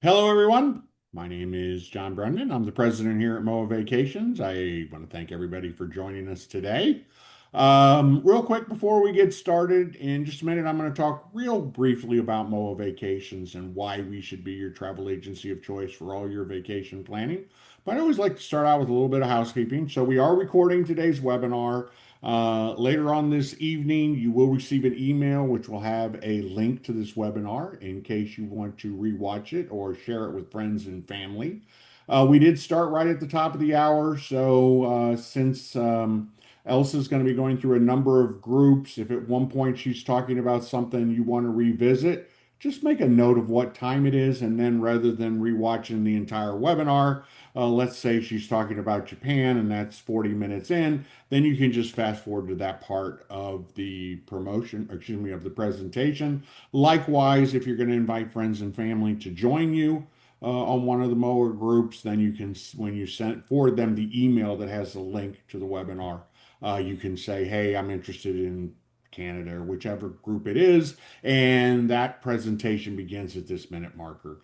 Hello, everyone. My name is John Brendan. I'm the president here at MOA Vacations. I want to thank everybody for joining us today. Real quick before we get started, in just a minute, I'm going to talk real briefly about MOA Vacations and why we should be your travel agency of choice for all your vacation planning. But I always like to start out with a little bit of housekeeping. So we are recording today's webinar. Later on this evening, you will receive an email which will have a link to this webinar in case you want to rewatch it or share it with friends and family. We did start right at the top of the hour, so since Elsa's going to be going through a number of groups, if at one point she's talking about something you want to revisit, just make a note of what time it is, and then rather than rewatching the entire webinar, let's say she's talking about Japan and that's 40 minutes in, then you can just fast forward to that part of the promotion, or excuse me, of the presentation. Likewise, if you're going to invite friends and family to join you on one of the mower groups, then you can, when you send forward them the email that has the link to the webinar, you can say, hey, I'm interested in Canada or whichever group it is, and that presentation begins at this minute marker.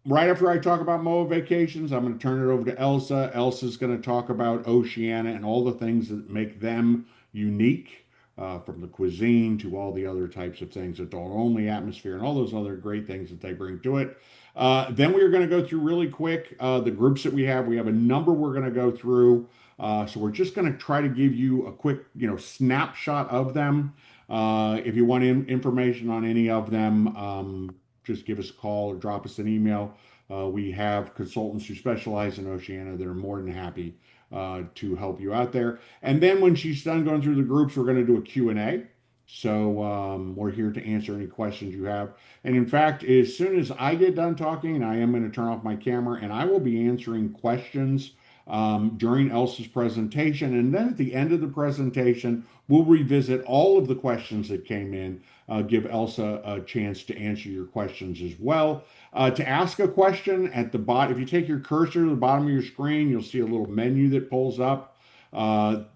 Right after I talk about MOA vacations, I'm going to turn it over to Elsa. Elsa's going to talk about Oceania and all the things that make them unique, from the cuisine to all the other types of things, that don't only atmosphere and all those other great things that they bring to it. Then we are going to go through really quick the groups that we have. We have a number we're going to go through. So we're just going to try to give you a quick, snapshot of them. If you want information on any of them, just give us a call or drop us an email. We have consultants who specialize in Oceania that are more than happy to help you out there. And then when she's done going through the groups, we're going to do a Q&A. So we're here to answer any questions you have. And in fact, as soon as I get done talking, I am going to turn off my camera and I will be answering questions during Elsa's presentation. And then at the end of the presentation, we'll revisit all of the questions that came in, give Elsa a chance to answer your questions as well. To ask a question at the bottom, if you take your cursor to the bottom of your screen, you'll see a little menu that pulls up.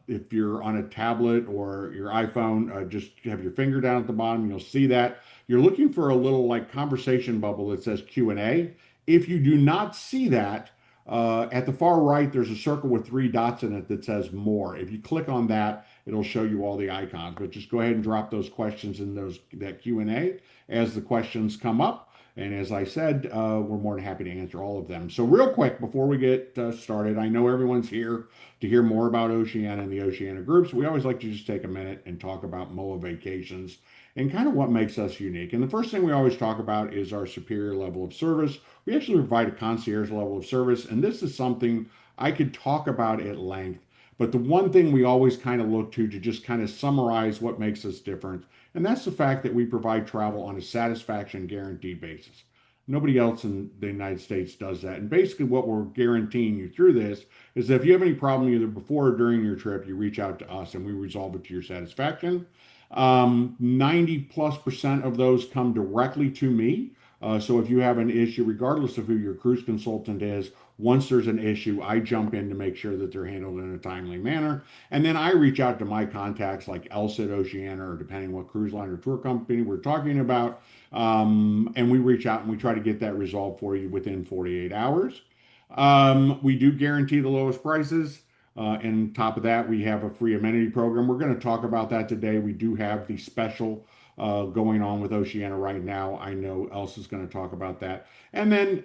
If you're on a tablet or your iPhone, just have your finger down at the bottom, you'll see that. You're looking for a little like conversation bubble that says Q&A. If you do not see that, at the far right, there's a circle with three dots in it that says more. If you click on that, it'll show you all the icons. But just go ahead and drop those questions in that Q&A as the questions come up. And as I said, we're more than happy to answer all of them. So real quick, before we get started, I know everyone's here to hear more about Oceania and the Oceania groups. We always like to just take a minute and talk about MOA vacations and kind of what makes us unique. And the first thing we always talk about is our superior level of service. We actually provide a concierge level of service, and this is something I could talk about at length. But the one thing we always kind of look to just kind of summarize what makes us different, and that's the fact that we provide travel on a satisfaction guarantee basis. Nobody else in the United States does that. And basically, what we're guaranteeing you through this is that if you have any problem either before or during your trip, you reach out to us and we resolve it to your satisfaction. 90 plus percent of those come directly to me. So if you have an issue, regardless of who your cruise consultant is, once there's an issue, I jump in to make sure that they're handled in a timely manner. And then I reach out to my contacts like Elsa at Oceania, or depending what cruise line or tour company we're talking about. And we reach out and we try to get that resolved for you within 48 hours. We do guarantee the lowest prices. And on top of that, we have a free amenity program. We're going to talk about that today. We do have the special going on with Oceania right now. I know Elsa's going to talk about that. And then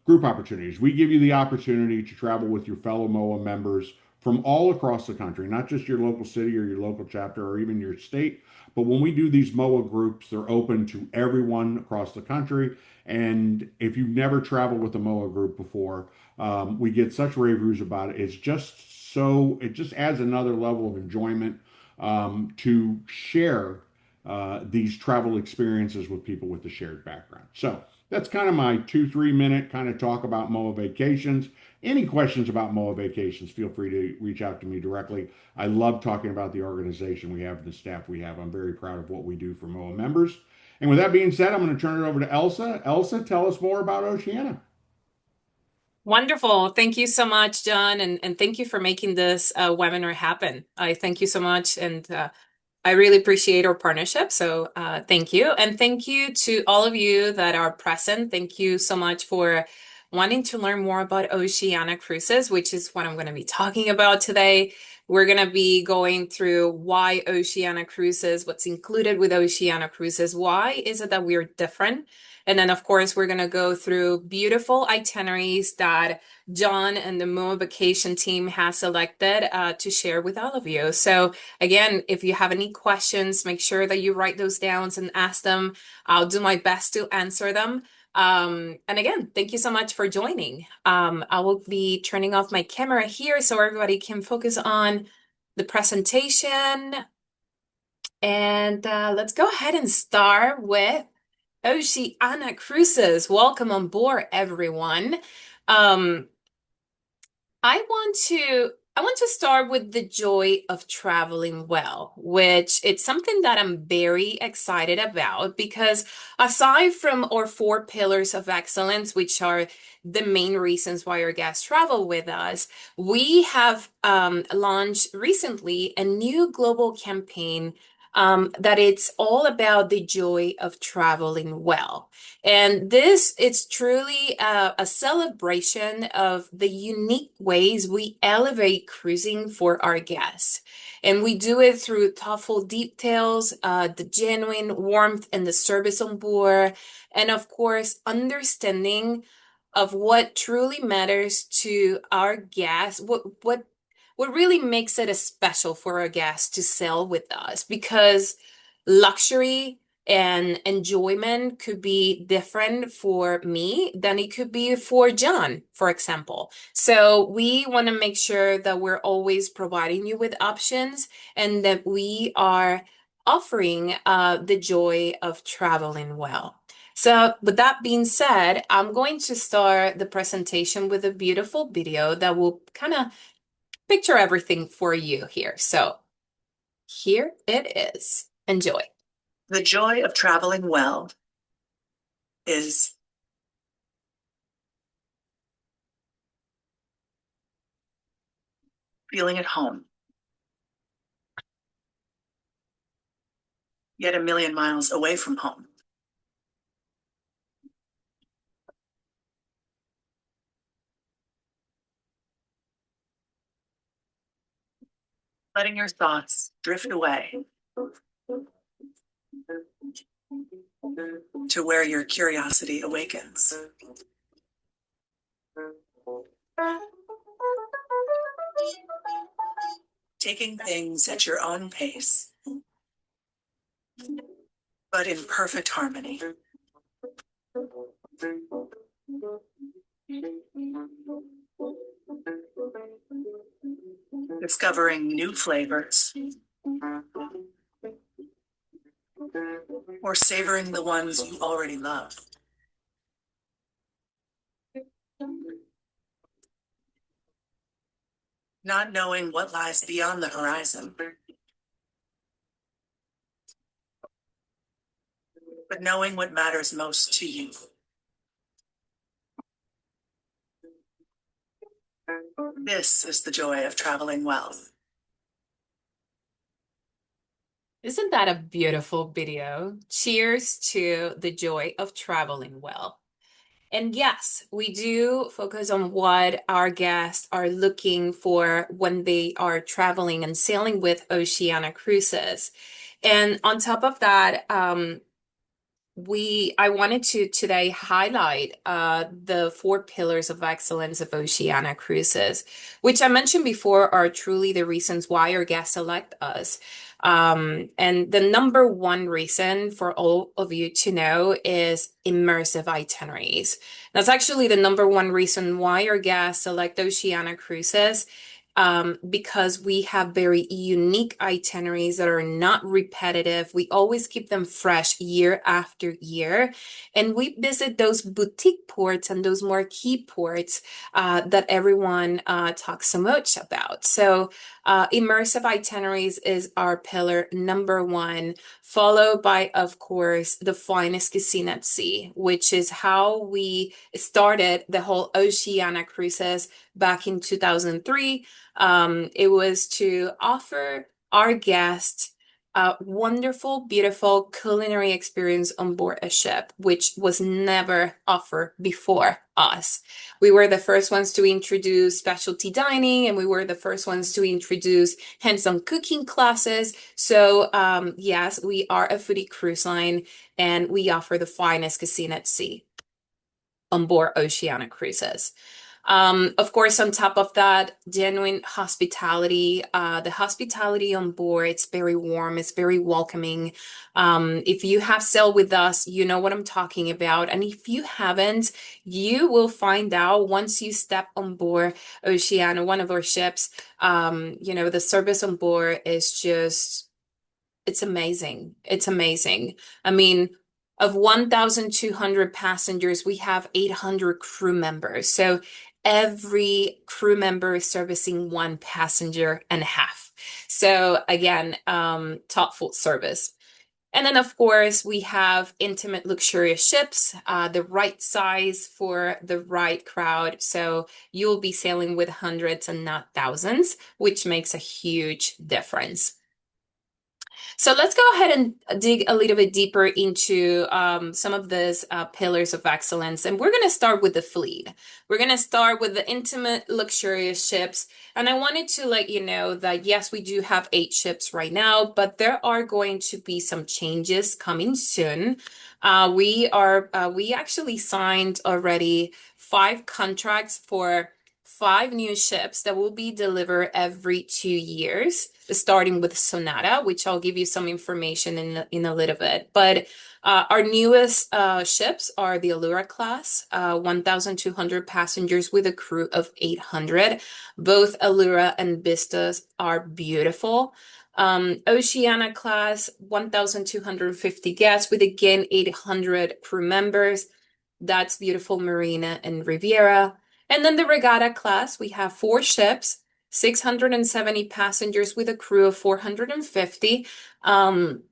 group opportunities. We give you the opportunity to travel with your fellow MOA members from all across the country, not just your local city or your local chapter or even your state. But when we do these MOA groups, they're open to everyone across the country. And if you've never traveled with a MOA group before, we get such rave reviews about it. It just adds another level of enjoyment to share these travel experiences with people with a shared background. So that's kind of my 2, 3 minute kind of talk about MOA vacations. Any questions about MOA vacations, feel free to reach out to me directly. I love talking about the organization we have and the staff we have. I'm very proud of what we do for MOA members. And with that being said, I'm going to turn it over to Elsa. Elsa, tell us more about Oceania. Wonderful. Thank you so much, John, and thank you for making this webinar happen. I thank you so much. And I really appreciate our partnership. So thank you. And thank you to all of you that are present. Thank you so much for wanting to learn more about Oceania Cruises, which is what I'm going to be talking about today. We're going to be going through why Oceania Cruises, what's included with Oceania Cruises, why is it that we're different? And then, of course, we're going to go through beautiful itineraries that John and the Moa Vacation team has selected to share with all of you. So, again, if you have any questions, make sure that you write those down and ask them. I'll do my best to answer them. And again, thank you so much for joining. I will be turning off my camera here so everybody can focus on the presentation. And let's go ahead and start with Oceania Cruises. Welcome on board, everyone. Um, I want to start with the joy of traveling well, which it's something that I'm very excited about because aside from our four pillars of excellence, which are the main reasons why our guests travel with us, we have launched recently a new global campaign that it's all about the joy of traveling well. And this is truly a celebration of the unique ways we elevate cruising for our guests. And we do it through thoughtful details, the genuine warmth and the service on board, and of course, understanding of what truly matters to our guests, what really makes it a special for our guests to sail with us because luxury and enjoyment could be different for me than it could be for John, for example. So we want to make sure that we're always providing you with options and that we are offering the joy of traveling well. So, with that being said, I'm going to start the presentation with a beautiful video that will kind of picture everything for you here. So, here it is. Enjoy. The joy of traveling well is feeling at home, yet a million miles away from home. Letting your thoughts drift away to where your curiosity awakens. Taking things at your own pace, but in perfect harmony. Discovering new flavors or savoring the ones you already love. Not knowing what lies beyond the horizon, but knowing what matters most to you. This is the joy of traveling well. Isn't that a beautiful video? Cheers to the joy of traveling well. And yes, we do focus on what our guests are looking for when they are traveling and sailing with Oceania Cruises. And on top of that, I wanted to today highlight the four pillars of excellence of Oceania Cruises, which I mentioned before are truly the reasons why our guests select us. And the number one reason for all of you to know is immersive itineraries. That's actually the number one reason why our guests select Oceania Cruises, because we have very unique itineraries that are not repetitive. We always keep them fresh year after year. And we visit those boutique ports and those marquee ports that everyone talks so much about. So, immersive itineraries is our pillar number one, followed by, of course, the finest cuisine at sea, which is how we started the whole Oceania Cruises back in 2003. It was to offer our guests a wonderful, beautiful culinary experience on board a ship, which was never offered before us. We were the first ones to introduce specialty dining, and we were the first ones to introduce hands-on cooking classes. So, yes, we are a foodie cruise line, and we offer the finest cuisine at sea on board Oceania Cruises. Of course, on top of that, genuine hospitality. The hospitality on board, it's very warm, it's very welcoming. If you have sailed with us, you know what I'm talking about. And if you haven't, you will find out once you step on board Oceania, one of our ships. The service on board is just it's amazing. It's amazing. I mean, of 1,200 passengers, we have 800 crew members. So every crew member is servicing one passenger and a half. So again, top full service. And then, of course, we have intimate, luxurious ships, the right size for the right crowd. So you'll be sailing with hundreds and not thousands, which makes a huge difference. So let's go ahead and dig a little bit deeper into some of these pillars of excellence. And we're going to start with the fleet. We're going to start with the intimate, luxurious ships. And I wanted to let you know that, yes, we do have 8 ships right now, but there are going to be some changes coming soon. We actually signed already 5 contracts for 5 new ships that will be delivered every 2 years, starting with Sonata, which I'll give you some information in a little bit. But our newest ships are the Allura class, 1,200 passengers with a crew of 800. Both Allura and Vistas are beautiful. Oceania class, 1,250 guests with again 800 crew members. That's beautiful Marina and Riviera. And then the Regatta class, we have 4 ships, 670 passengers with a crew of 450. Some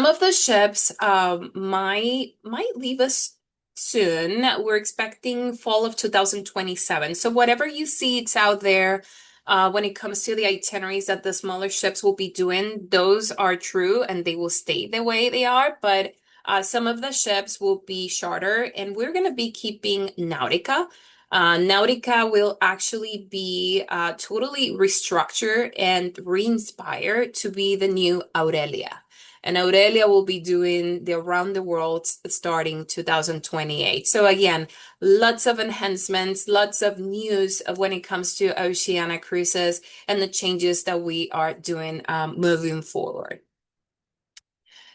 of the ships might leave us soon. We're expecting fall of 2027. So whatever you see, it's out there. When it comes to the itineraries that the smaller ships will be doing, those are true and they will stay the way they are. But some of the ships will be shorter, and we're going to be keeping Nautica. Nautica will actually be totally restructured and re-inspired to be the new Aurelia. And Aurelia will be doing the around the world starting 2028. So again, lots of enhancements, lots of news when it comes to Oceania Cruises and the changes that we are doing moving forward.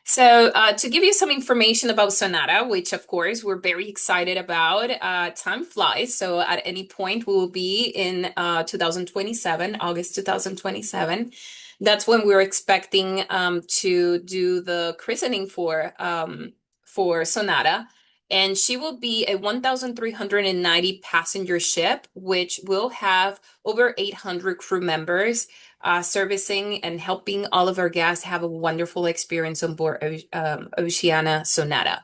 So, to give you some information about Sonata, which of course we're very excited about, time flies. So, at any point, we will be in 2027, August 2027. That's when we're expecting to do the christening for Sonata. And she will be a 1,390 passenger ship, which will have over 800 crew members servicing and helping all of our guests have a wonderful experience on board Oceania Sonata.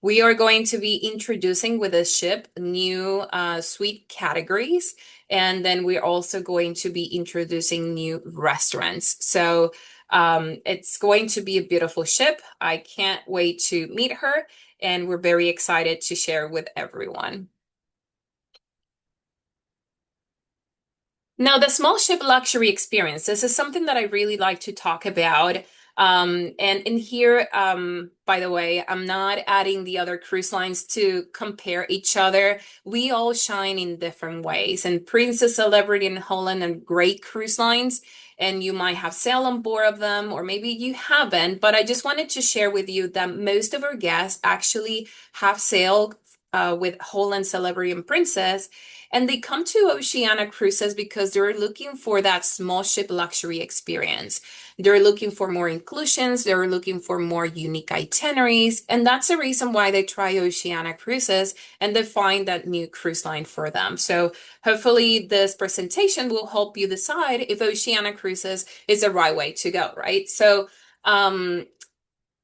We are going to be introducing with this ship new suite categories, and then we're also going to be introducing new restaurants. So it's going to be a beautiful ship. I can't wait to meet her, and we're very excited to share with everyone. Now, the small ship luxury experience, this is something that I really like to talk about. And in here, by the way, I'm not adding the other cruise lines to compare each other. We all shine in different ways. And Princess, Celebrity, and Holland are great cruise lines, and you might have sailed on board of them, or maybe you haven't. But I just wanted to share with you that most of our guests actually have sailed with Holland, Celebrity, and Princess. And they come to Oceania Cruises because they're looking for that small ship luxury experience. They're looking for more inclusions, they're looking for more unique itineraries, and that's the reason why they try Oceania Cruises and they find that new cruise line for them. So hopefully this presentation will help you decide if Oceania Cruises is the right way to go, right? So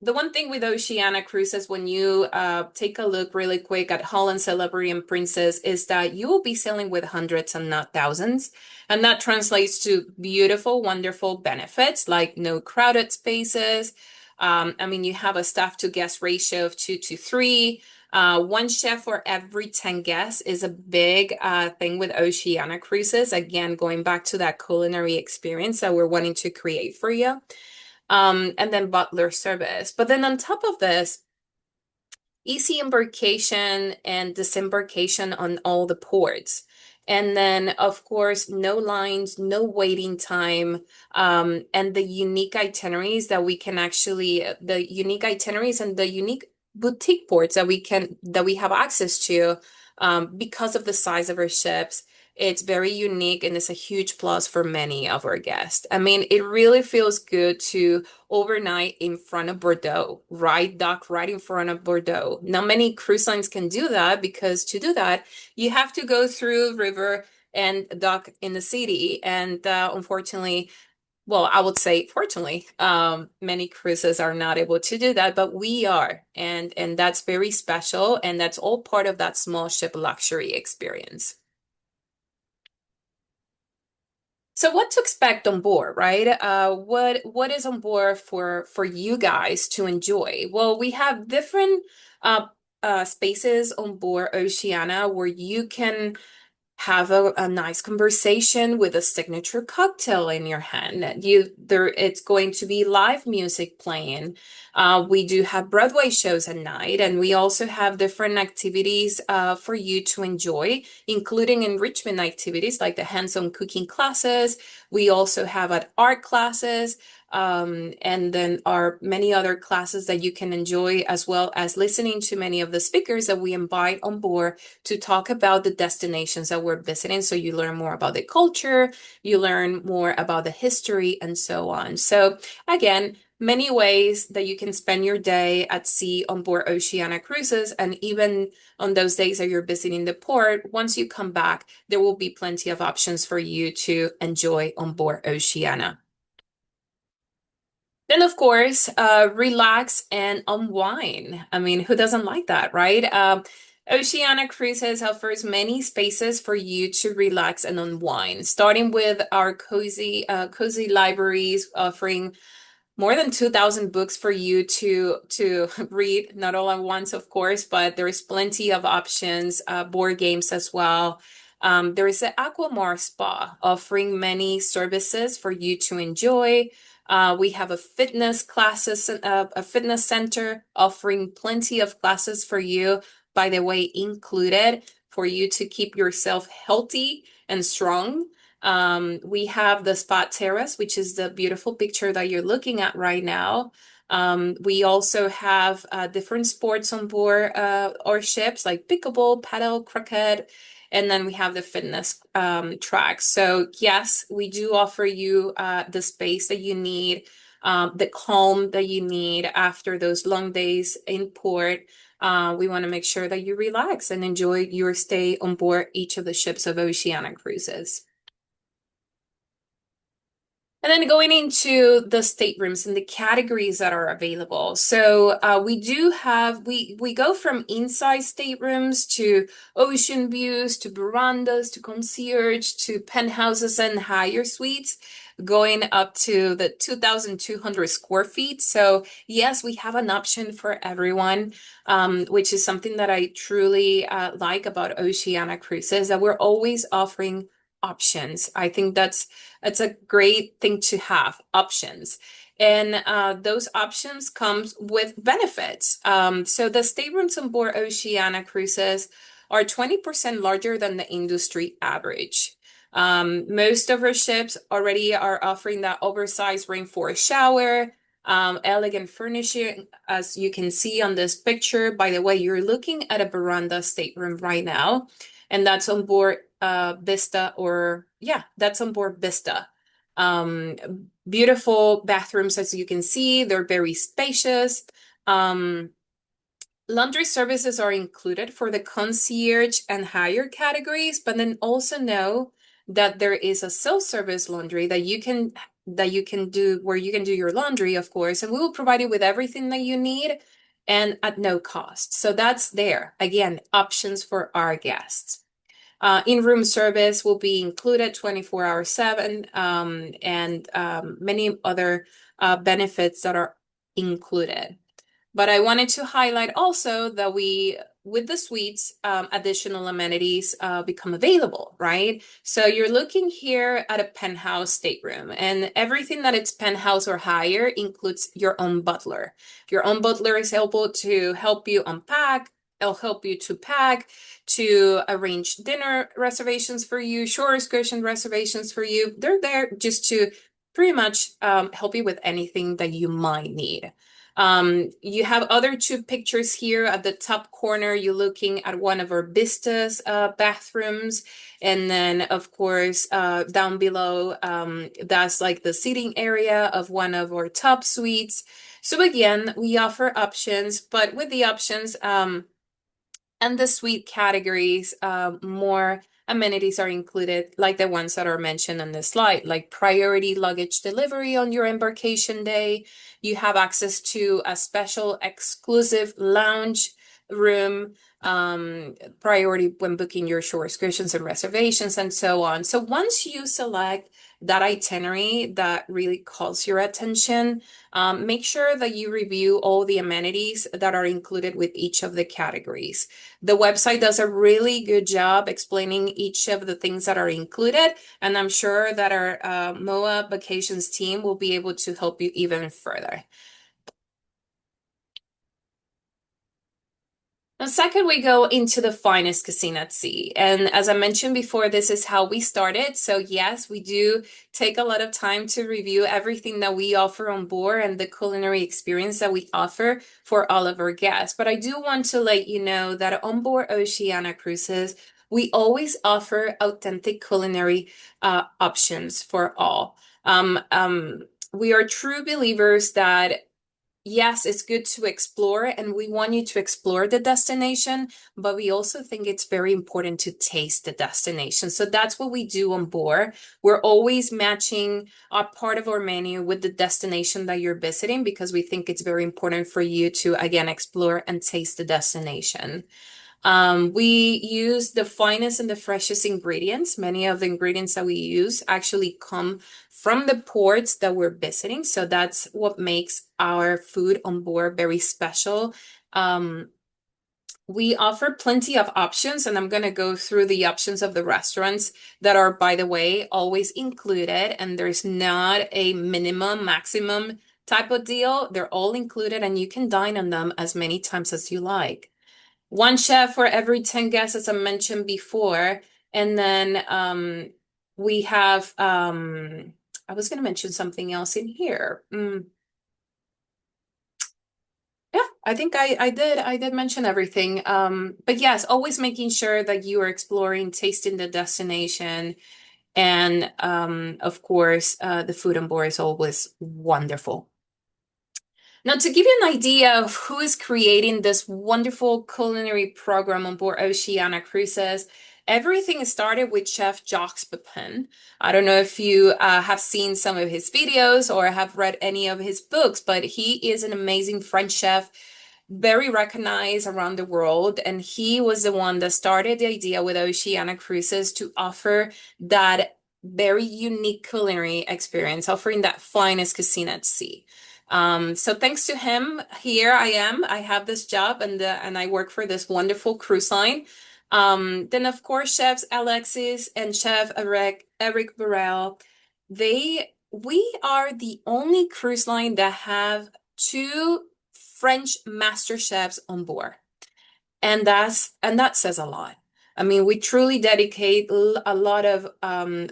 the one thing with Oceania Cruises, when you take a look really quick at Holland Celebrity and Princess, is that you will be sailing with hundreds and not thousands. And that translates to beautiful, wonderful benefits like no crowded spaces. I mean, you have a staff to guest ratio of 2 to 3. One chef for every 10 guests is a big thing with Oceania Cruises. Again, going back to that culinary experience that we're wanting to create for you. And then butler service. But then on top of this, easy embarkation and disembarkation on all the ports. And then, of course, no lines, no waiting time, and the unique itineraries that we can actually, the unique itineraries and the unique boutique ports that we have access to, because of the size of our ships. It's very unique and it's a huge plus for many of our guests. I mean, it really feels good to overnight in front of Bordeaux, right? Dock right in front of Bordeaux. Not many cruise lines can do that because to do that, you have to go through river and dock in the city. And unfortunately, well, I would say fortunately, many cruises are not able to do that, but we are. And that's very special. And that's all part of that small ship luxury experience. So what to expect on board, right? What is on board for you guys to enjoy? Well, we have different uh, spaces on board Oceania where you can have a nice conversation with a signature cocktail in your hand. It's going to be live music playing. We do have Broadway shows at night, and we also have different activities for you to enjoy, including enrichment activities like the hands-on cooking classes. We also have art classes. And then are many other classes that you can enjoy, as well as listening to many of the speakers that we invite on board to talk about the destinations that we're visiting. So you learn more about the culture, you learn more about the history, and so on. So, again, many ways that you can spend your day at sea on board Oceania Cruises. And even on those days that you're visiting the port, once you come back, there will be plenty of options for you to enjoy on board Oceania. Then, of course, relax and unwind. I mean, who doesn't like that, right? Oceania Cruises offers many spaces for you to relax and unwind, starting with our cozy libraries offering more than 2,000 books for you to read, not all at once, of course, but there's plenty of options, board games as well. There is an Aquamar Spa offering many services for you to enjoy. We have a fitness center offering plenty of classes for you, by the way, included for you to keep yourself healthy and strong. We have the Spot Terrace, which is the beautiful picture that you're looking at right now. We also have different sports on board our ships like pickleball, paddle, croquet, and then we have the fitness track. So yes, we do offer you the space that you need, the calm that you need after those long days in port. We want to make sure that you relax and enjoy your stay on board each of the ships of Oceania Cruises. And then going into the staterooms and the categories that are available. So we go from inside staterooms to ocean views to verandas to concierge to penthouses and higher suites, going up to the 2,200 square feet. So yes, we have an option for everyone, which is something that I truly like about Oceania Cruises, that we're always offering options. I think that's a great thing to have, options. And those options comes with benefits. So the staterooms on board Oceania Cruises are 20% larger than the industry average. Most of our ships already are offering that oversized rainforest shower, elegant furnishing, as you can see on this picture. By the way, you're looking at a veranda stateroom right now, and that's on board Vista, or yeah, that's on board Vista. Um, Beautiful bathrooms, as you can see, they're very spacious. Um, Laundry services are included for the concierge and higher categories, but then also know that there is a self-service laundry that you can that you can do where you can do your laundry, of course, and we will provide you with everything that you need and at no cost. So that's there. Again, options for our guests. In-room service will be included 24 hours 7, and many other benefits that are included. But I wanted to highlight also that with the suites, additional amenities become available, right? So you're looking here at a penthouse stateroom, and everything that it's penthouse or higher includes your own butler. Your own butler is able to help you unpack. It'll help you to pack, to arrange dinner reservations for you, shore excursion reservations for you. They're there just to pretty much help you with anything that you might need. You have other two pictures here at the top corner. You're looking at one of our vistas bathrooms. And then, of course, down below, that's like the seating area of one of our top suites. So again, we offer options, but with the options, and the suite categories, more amenities are included, like the ones that are mentioned on the slide, like priority luggage delivery on your embarkation day. You have access to a special exclusive lounge room, priority when booking your shore excursions and reservations, and so on. So once you select that itinerary that really calls your attention, make sure that you review all the amenities that are included with each of the categories. The website does a really good job explaining each of the things that are included, and I'm sure that our MOA Vacations team will be able to help you even further. And second, we go into the finest casino at sea. And as I mentioned before, this is how we started. So yes, we do take a lot of time to review everything that we offer on board and the culinary experience that we offer for all of our guests. But I do want to let you know that on board Oceania Cruises, we always offer authentic culinary options for all. We are true believers that yes, it's good to explore, and we want you to explore the destination, but we also think it's very important to taste the destination. So that's what we do on board. We're always matching a part of our menu with the destination that you're visiting because we think it's very important for you to, again, explore and taste the destination. We use the finest and the freshest ingredients. Many of the ingredients that we use actually come from the ports that we're visiting. So that's what makes our food on board very special. We offer plenty of options, and I'm going to go through the options of the restaurants that are, by the way, always included, and there's not a minimum, maximum type of deal. They're all included, and you can dine on them as many times as you like. One chef for every 10 guests, as I mentioned before. And then we have, I was going to mention something else in here. Yeah, I think I did mention everything. But yes, always making sure that you are exploring, tasting the destination. And of course, the food on board is always wonderful. Now, to give you an idea of who is creating this wonderful culinary program on board Oceania Cruises, everything started with Chef Jacques Pepin. I don't know if you have seen some of his videos or have read any of his books, but he is an amazing French chef, very recognized around the world. And he was the one that started the idea with Oceania Cruises to offer that very unique culinary experience, offering that finest cuisine at sea. So thanks to him, here I am. I have this job, and I work for this wonderful cruise line. Then of course, chefs Alexis and Chef Eric Burrell, we are the only cruise line that have two French master chefs on board. And that says a lot. I mean, we truly dedicate a lot of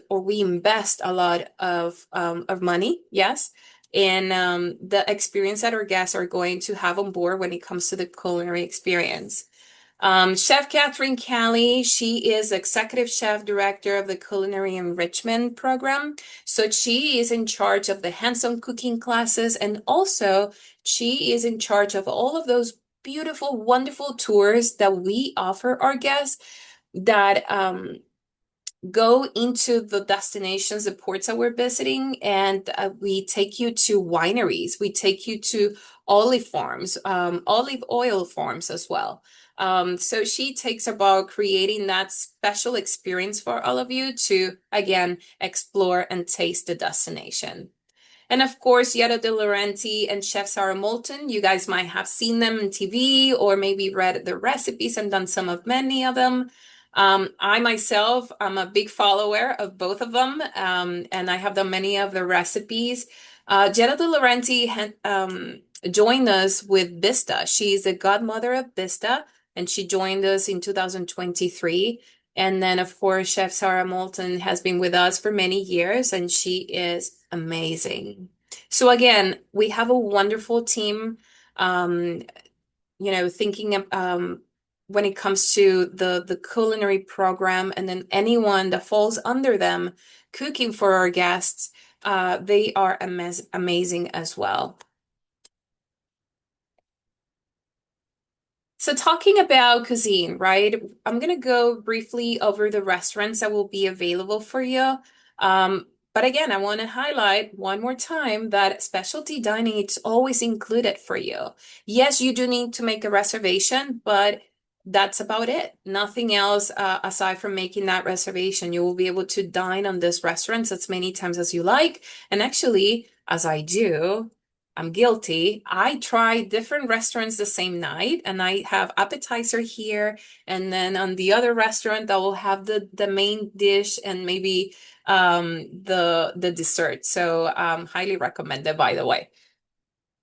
or we invest a lot of money, yes, in the experience that our guests are going to have on board when it comes to the culinary experience. Chef Catherine Kelly, she is executive chef director of the Culinary Enrichment Program. So she is in charge of the hands-on cooking classes, and also she is in charge of all of those beautiful, wonderful tours that we offer our guests that go into the destinations, the ports that we're visiting, and we take you to wineries. We take you to olive farms, olive oil farms as well. So she takes about creating that special experience for all of you to, again, explore and taste the destination. And of course, Yetta De Laurenti and Chef Sarah Moulton, you guys might have seen them on TV or maybe read the recipes and done some of many of them. I myself, I'm a big follower of both of them, and I have done many of the recipes. Jetta De Laurenti had, joined us with Vista. She's the godmother of Vista, and she joined us in 2023. And then, of course, Chef Sarah Moulton has been with us for many years, and she is amazing. So again, we have a wonderful team, um, thinking of, when it comes to the culinary program, and then anyone that falls under them, cooking for our guests, they are amazing as well. So talking about cuisine, right? I'm gonna go briefly over the restaurants that will be available for you. But again, I want to highlight one more time that specialty dining is always included for you. Yes, you do need to make a reservation, but that's about it. Nothing else aside from making that reservation. You will be able to dine on this restaurants as many times as you like. And actually, as I do, I'm guilty. I try different restaurants the same night, and I have appetizer here, and then on the other restaurant I will have the main dish and maybe the dessert. So highly recommended, by the way.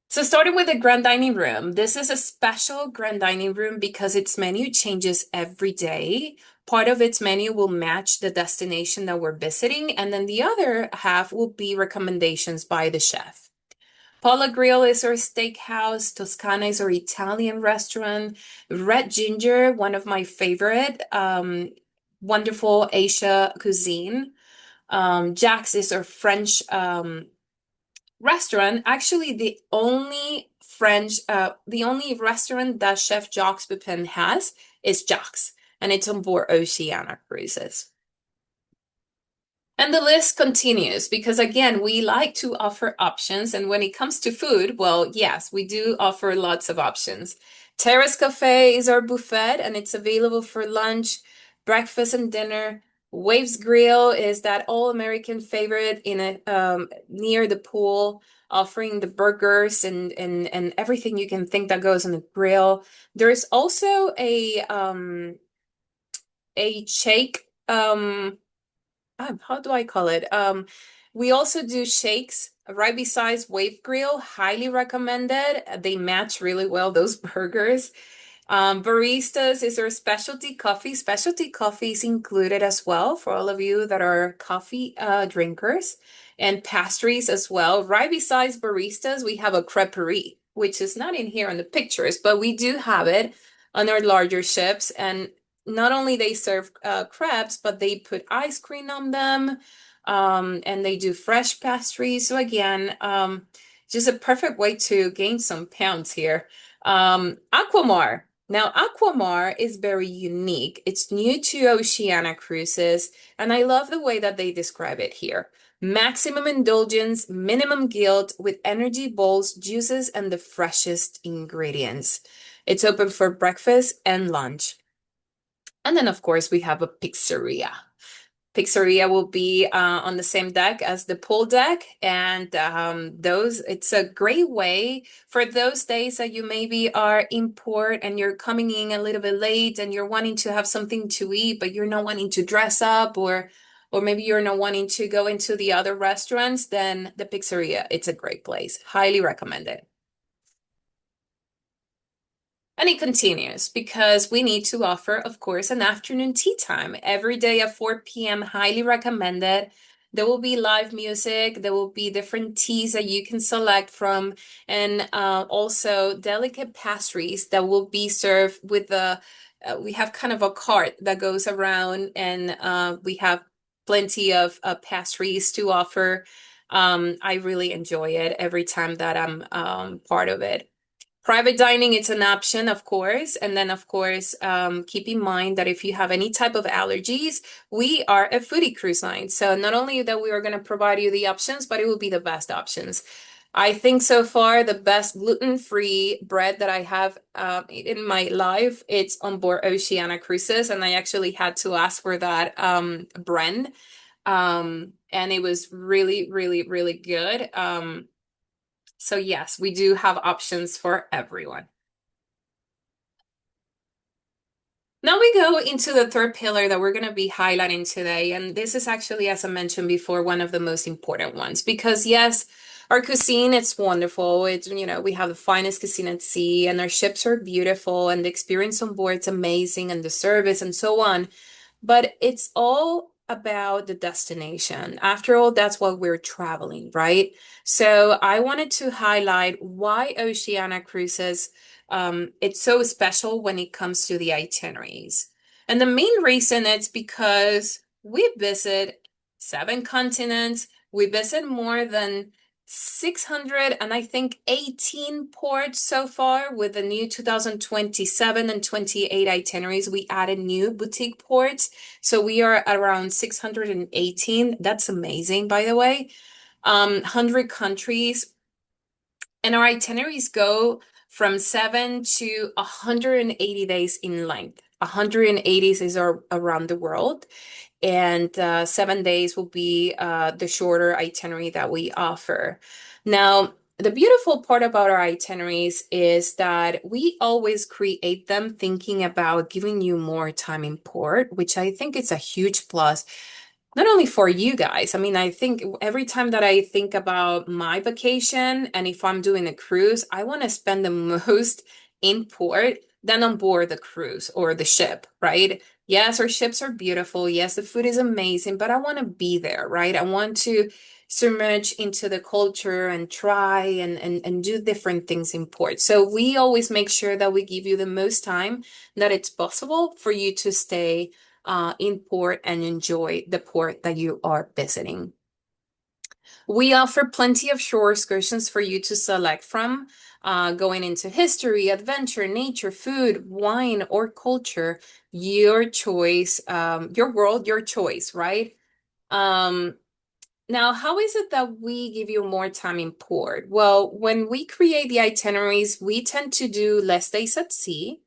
So starting with the grand dining room, this is a special grand dining room because its menu changes every day. Part of its menu will match the destination that we're visiting, and then the other half will be recommendations by the chef. Paula Grill is our steakhouse. Toscana is our Italian restaurant. Red Ginger, one of my favorite, wonderful Asia cuisine. Jack's is our French restaurant. Actually, the only restaurant that Chef Jacques Pepin has is Jack's, and it's on board Oceania Cruises. And the list continues because, again, we like to offer options. And when it comes to food, well, yes, we do offer lots of options. Terrace Cafe is our buffet and it's available for lunch, breakfast, and dinner. Waves Grill is that all-American favorite in near the pool, offering the burgers and everything you can think that goes on the grill. There's also a shake. How do I call it? We also do shakes right beside Wave Grill. Highly recommended. They match really well, those burgers. Baristas is our specialty coffee. Specialty coffee is included as well for all of you that are coffee drinkers, and pastries as well. Right besides baristas, we have a creperie, which is not in here on the pictures, but we do have it on our larger ships. And not only they serve crepes, but they put ice cream on them, and they do fresh pastries. So again, just a perfect way to gain some pounds here. Aquamar. Now, Aquamar is very unique. It's new to Oceania Cruises, and I love the way that they describe it here. Maximum indulgence, minimum guilt with energy bowls, juices, and the freshest ingredients. It's open for breakfast and lunch. And then, of course, we have a pizzeria. Pizzeria will be on the same deck as the pool deck, and it's a great way for those days that you maybe are in port and you're coming in a little bit late and you're wanting to have something to eat, but you're not wanting to dress up, or maybe you're not wanting to go into the other restaurants. Then the pizzeria, it's a great place. Highly recommended. And it continues because we need to offer, of course, an afternoon tea time every day at 4 p.m. Highly recommended. There will be live music. There will be different teas that you can select from, and also delicate pastries that will be served with the. We have kind of a cart that goes around, and we have plenty of pastries to offer. I really enjoy it every time that I'm part of it. Private dining, it's an option, of course. And then, of course, keep in mind that if you have any type of allergies, we are a foodie cruise line. So not only that we are going to provide you the options, but it will be the best options. I think so far the best gluten-free bread that I have in my life, it's on board Oceania Cruises, and I actually had to ask for that Bren, and it was really, really, really good. So yes, we do have options for everyone. Now we go into the third pillar that we're going to be highlighting today. And this is actually, as I mentioned before, one of the most important ones because yes, our cuisine, it's wonderful. It's, we have the finest cuisine at sea and our ships are beautiful and the experience on board is amazing and the service and so on. But it's all about the destination. After all, that's what we're traveling, right? So I wanted to highlight why Oceania Cruises it's so special when it comes to the itineraries. And the main reason is because we visit 7 continents, we visit more than 600 and I think 18 ports so far with the new 2027 and 28 itineraries. We added new boutique ports. So we are around 618. That's amazing, by the way. 100 countries. And our itineraries go from 7 to 180 days in length. 180 is around the world, and 7 days will be the shorter itinerary that we offer. Now, the beautiful part about our itineraries is that we always create them thinking about giving you more time in port, which I think is a huge plus not only for you guys. I mean, I think every time that I think about my vacation and if I'm doing a cruise, I want to spend the most in port than on board the cruise or the ship, right? Yes, our ships are beautiful. Yes, the food is amazing, but I want to be there, right? I want to submerge into the culture and try and do different things in port. So we always make sure that we give you the most time that it's possible for you to stay in port and enjoy the port that you are visiting. We offer plenty of shore excursions for you to select from, going into history, adventure, nature, food, wine, or culture. Your choice, your world, your choice, right? Um, Now, how is it that we give you more time in port? Well, when we create the itineraries, we tend to do less days at sea.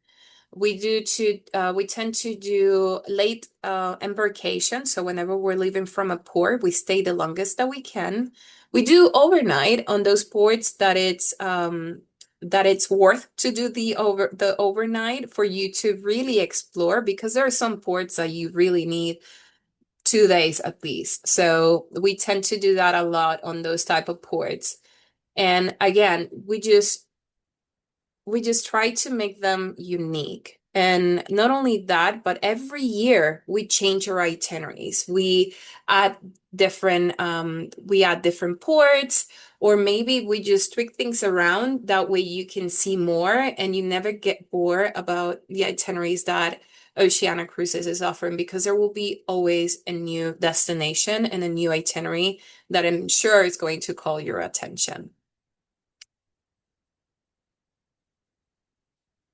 We tend to do late embarkation. So whenever we're leaving from a port, we stay the longest that we can. We do overnight on those ports that it's worth to do the overnight for you to really explore because there are some ports that you really need 2 days at least. So we tend to do that a lot on those type of ports. And again, we just try to make them unique. And not only that, but every year we change our itineraries. Add we add different ports, or maybe we just tweak things around. That way you can see more and you never get bored about the itineraries that Oceania Cruises is offering because there will be always a new destination and a new itinerary that I'm sure is going to call your attention.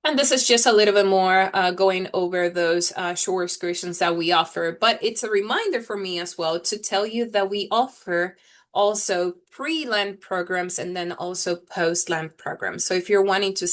And this is just a little bit more going over those shore excursions that we offer. But it's a reminder for me as well to tell you that we offer also pre-land programs and then also post-land programs. So if you're wanting to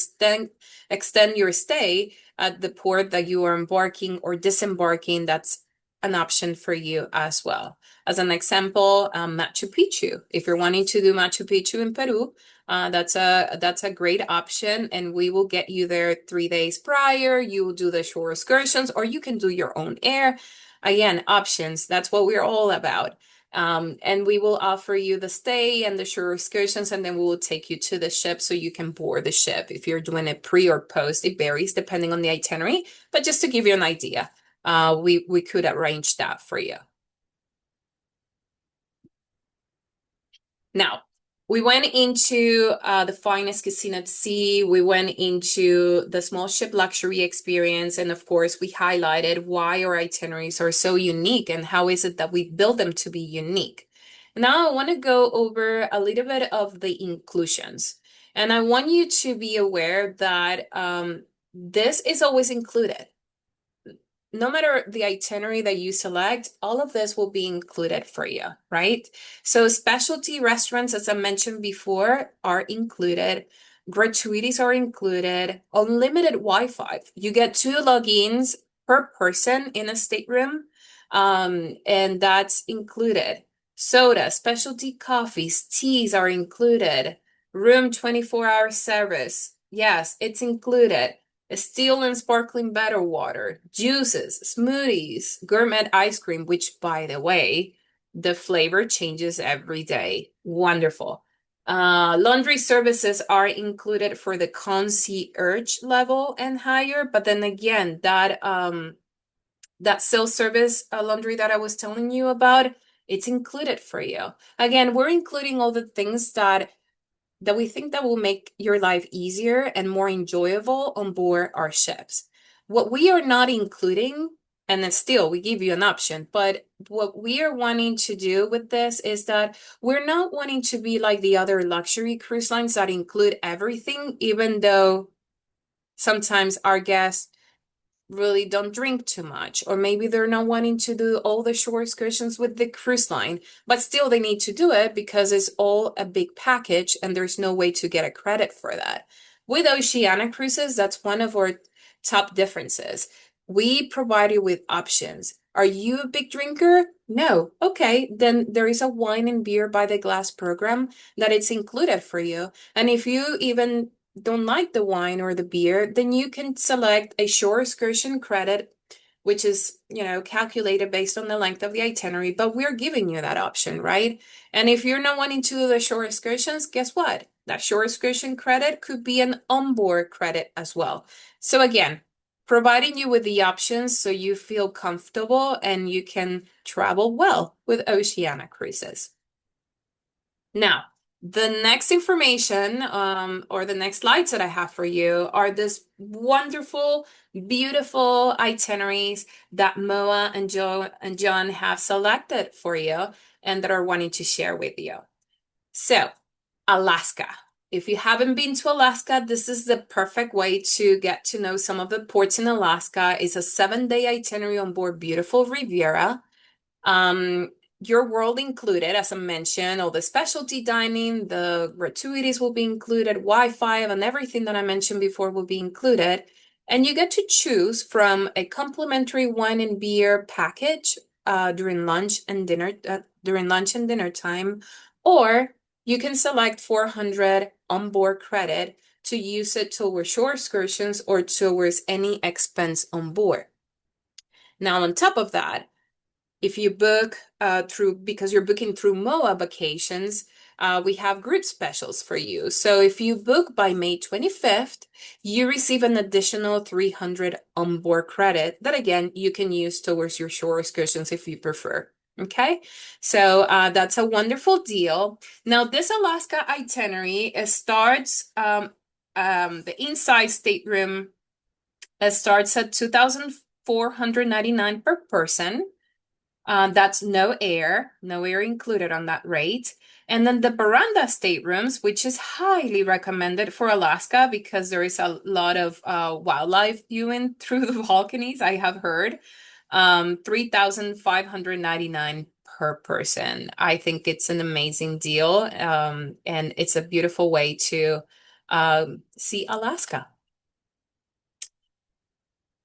extend your stay at the port that you are embarking or disembarking, that's an option for you as well. As an example, Machu Picchu. If you're wanting to do Machu Picchu in Peru, that's a great option, and we will get you there 3 days prior. You will do the shore excursions, or you can do your own air. Again, options. That's what we're all about. And we will offer you the stay and the shore excursions, and then we will take you to the ship so you can board the ship. If you're doing it pre or post, it varies depending on the itinerary. But just to give you an idea, we could arrange that for you. Now, we went into the finest casino at sea. We went into the small ship luxury experience. And of course, we highlighted why our itineraries are so unique and how is it that we build them to be unique. Now, I want to go over a little bit of the inclusions. And I want you to be aware that this is always included. No matter the itinerary that you select, all of this will be included for you, right? So specialty restaurants, as I mentioned before, are included. Gratuities are included. Unlimited Wi-Fi. You get 2 logins per person in a stateroom, and that's included. Soda, specialty coffees, teas are included. Room 24-hour service. Yes, it's included. Still and sparkling better water, juices, smoothies, gourmet ice cream, which, by the way, the flavor changes every day. Wonderful. Laundry services are included for the concierge level and higher, but then again, that self-service laundry that I was telling you about, it's included for you. Again, we're including all the things that we think that will make your life easier and more enjoyable on board our ships. What we are not including, and then still we give you an option, but what we are wanting to do with this is that we're not wanting to be like the other luxury cruise lines that include everything, even though sometimes our guests really don't drink too much, or maybe they're not wanting to do all the shore excursions with the cruise line, but still they need to do it because it's all a big package and there's no way to get a credit for that. With Oceania Cruises, that's one of our top differences. We provide you with options. Are you a big drinker? No. Okay, then there is a wine and beer by the glass program that it's included for you. And if you even don't like the wine or the beer, then you can select a shore excursion credit, which is, calculated based on the length of the itinerary, but we're giving you that option, right? And if you're not wanting to do the shore excursions, guess what? That shore excursion credit could be an onboard credit as well. So again, providing you with the options so you feel comfortable and you can travel well with Oceania Cruises. Now, the next information, or the next slides that I have for you are this wonderful, beautiful itineraries that Moa and Joe and John have selected for you and that are wanting to share with you. So, Alaska. If you haven't been to Alaska, this is the perfect way to get to know some of the ports in Alaska. It's a 7-day itinerary on board beautiful Riviera. Um, your world included, as I mentioned, all the specialty dining, the gratuities will be included, Wi-Fi, and everything that I mentioned before will be included. And you get to choose from a complimentary wine and beer package during lunch and dinner time, or you can select 400 onboard credit to use it towards shore excursions or towards any expense on board. Now, on top of that, if you book because you're booking through MOA Vacations, we have group specials for you. So if you book by May 25th, you receive an additional 300 onboard credit that, again, you can use towards your shore excursions if you prefer. Okay, so that's a wonderful deal. Now, this Alaska itinerary starts, the inside stateroom starts at 2,499 per person. That's no air included on that rate. And then the veranda staterooms, which is highly recommended for Alaska because there is a lot of wildlife viewing through the balconies, I have heard. 3,599 per person. I think it's an amazing deal, and it's a beautiful way to see Alaska.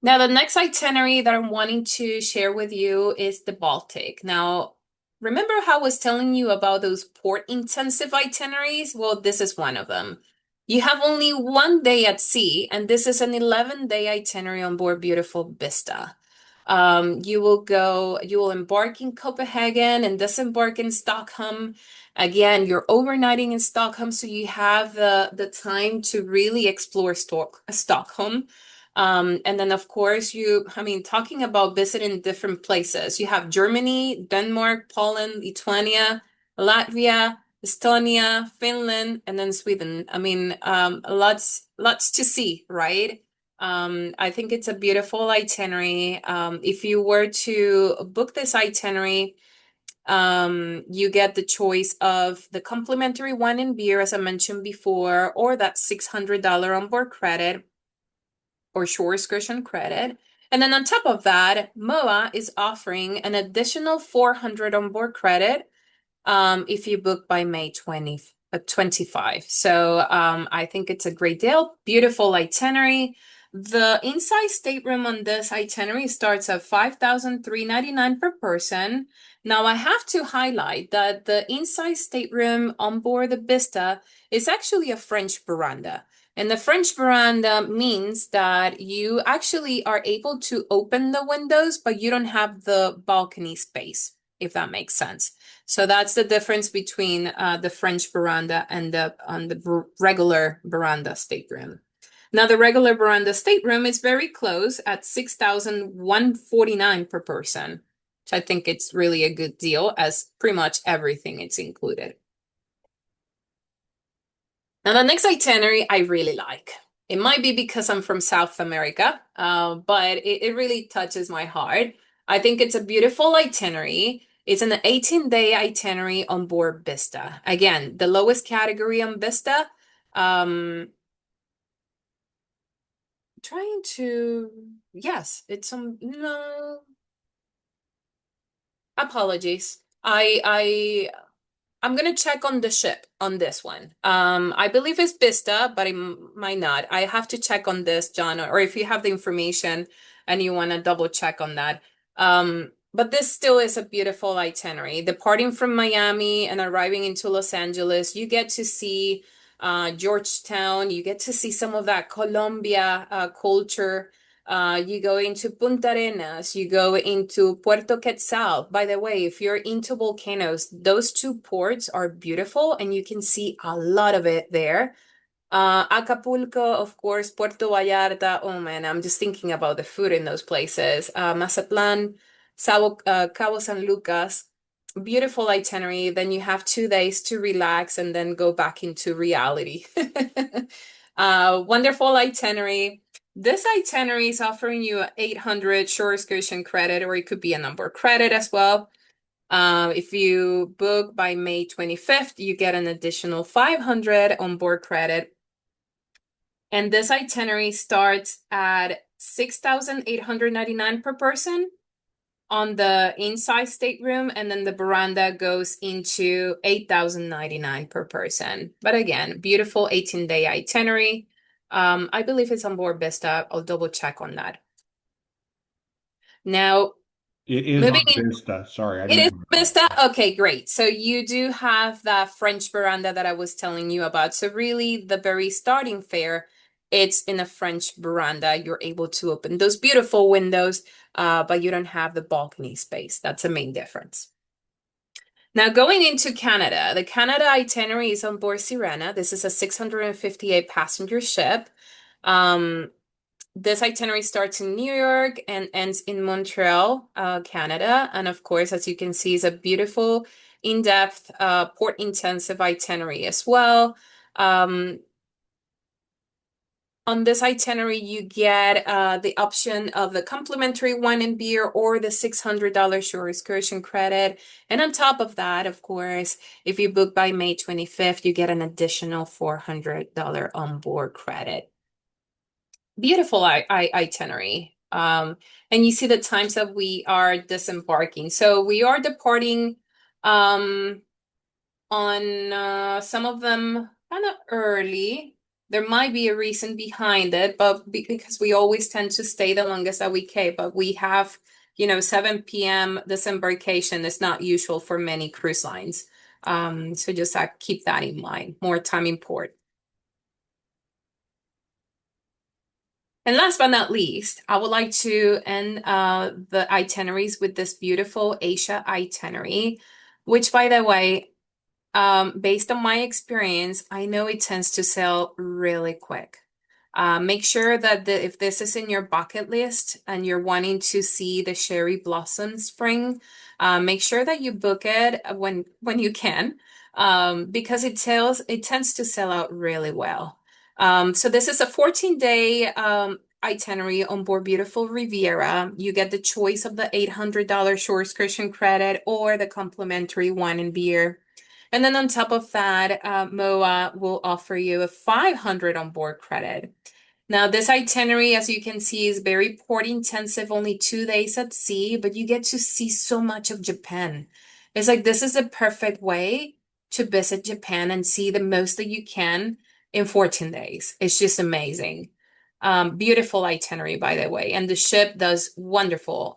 Now, the next itinerary that I'm wanting to share with you is the Baltic. Now, remember how I was telling you about those port intensive itineraries? Well, this is one of them. You have only 1 day at sea, and this is an 11-day itinerary on board beautiful Vista. You will embark in Copenhagen and disembark in Stockholm. Again, you're overnighting in Stockholm, so you have the time to really explore Stockholm. And then, of course, talking about visiting different places, you have Germany, Denmark, Poland, Lithuania, Latvia, Estonia, Finland, and then Sweden. Lots to see, right? I think it's a beautiful itinerary. If you were to book this itinerary, You get the choice of the complimentary wine and beer, as I mentioned before, or that $600 onboard credit or shore excursion credit. And then on top of that, MOA is offering an additional 400 onboard credit if you book by May 25. So I think it's a great deal. Beautiful itinerary. The inside stateroom on this itinerary starts at 5,399 per person. Now I have to highlight that the inside stateroom on board the Vista is actually a French veranda. And the French veranda means that you actually are able to open the windows, but you don't have the balcony space, if that makes sense. So that's the difference between the French veranda and the regular veranda stateroom. Now the regular veranda stateroom is very close at 6,149 per person, which I think it's really a good deal as pretty much everything it's included. Now, the next itinerary I really like. It might be because I'm from South America, but it really touches my heart. I think it's a beautiful itinerary. It's an 18-day itinerary on board Vista. Again, the lowest category on Vista. Trying to, yes, it's no, apologies. I'm gonna check on the ship on this one. I believe it's Vista, but it might not. I have to check on this, John, or if you have the information and you want to double check on that. But this still is a beautiful itinerary. Departing from Miami and arriving into Los Angeles, you get to see Georgetown. You get to see some of that Colombia culture. You go into Punta Arenas, you go into Puerto Quetzal. By the way, if you're into volcanoes, those two ports are beautiful and you can see a lot of it there. Acapulco, of course, Puerto Vallarta. Oh man, I'm just thinking about the food in those places. Mazatlan, Cabo San Lucas. Beautiful itinerary. Then you have 2 days to relax and then go back into reality. Wonderful itinerary. This itinerary is offering you a 800 shore excursion credit, or it could be a number credit as well. If you book by May 25th, you get an additional 500 onboard credit. And this itinerary starts at 6,899 per person on the inside stateroom, and then the veranda goes into 8,099 per person. But again, beautiful 18-day itinerary. I believe it's on board Vista. I'll double check on that. Now, It is moving on in, Vista. Sorry, I it didn't is know that. Vista. Okay, great. So you do have that French veranda that I was telling you about. So really, the very starting fare, it's in a French veranda. You're able to open those beautiful windows, but you don't have the balcony space. That's the main difference. Now, going into Canada, the Canada itinerary is on board Sirena. This is a 658 passenger ship. Um, this itinerary starts in New York and ends in Montreal, Canada. And of course, as you can see, is a beautiful, in-depth, port-intensive itinerary as well. Um, on this itinerary, you get the option of the complimentary wine and beer or the $600 shore excursion credit. And on top of that, of course, if you book by May 25th, you get an additional $400 onboard credit. Beautiful itinerary. And you see the times that we are disembarking. So we are departing um, on some of them kind of early. There might be a reason behind it, but because we always tend to stay the longest that we can, but we have, 7 p.m. disembarkation is not usual for many cruise lines. So just keep that in mind. More time in port. And last but not least, I would like to end the itineraries with this beautiful Asia itinerary, which, by the way, based on my experience, I know it tends to sell really quick. Make sure that if this is in your bucket list and you're wanting to see the cherry blossom spring, make sure that you book it when you can, because it tends to sell out really well. So this is a 14-day itinerary on board Beautiful Riviera, you get the choice of the $800 shore excursion credit or the complimentary wine and beer. And then on top of that, MOA will offer you a 500 on board credit. Now, this itinerary, as you can see, is very port intensive, only 2 days at sea, but you get to see so much of Japan. It's like this is the perfect way to visit Japan and see the most that you can in 14 days. It's just amazing. Beautiful itinerary, by the way. And the ship does wonderful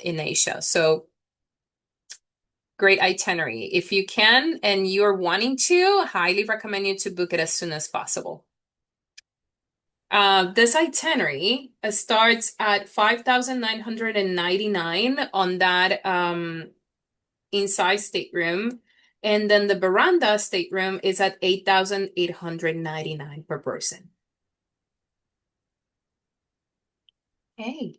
in Asia. So great itinerary. If you can and you're wanting to, highly recommend you to book it as soon as possible. This itinerary starts at 5,999 on that inside stateroom, and then the veranda stateroom is at 8,899 per person. Hey.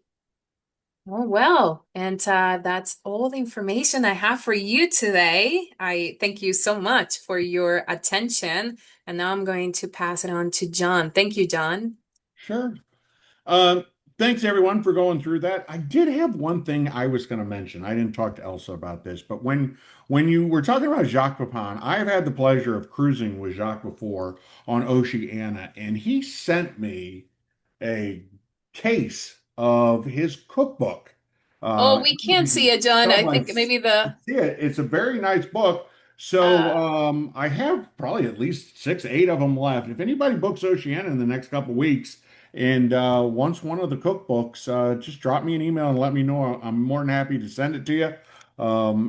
Oh, well, and that's all the information I have for you today. I thank you so much for your attention. And now I'm going to pass it on to John. Thank you, John. Sure. Um, Thanks everyone for going through that. I did have one thing I was going to mention. I didn't talk to Elsa about this, but when you were talking about Jacques Pepin, I've had the pleasure of cruising with Jacques before on Oceania, and he sent me a case of his cookbook. Oh, I we don't know if can't you see can it, John. tell I by think maybe the see it. It's a very nice book. So uh I have probably at least six, eight of them left. If anybody books Oceania in the next couple weeks and wants one of the cookbooks, just drop me an email and let me know. I'm more than happy to send it to you.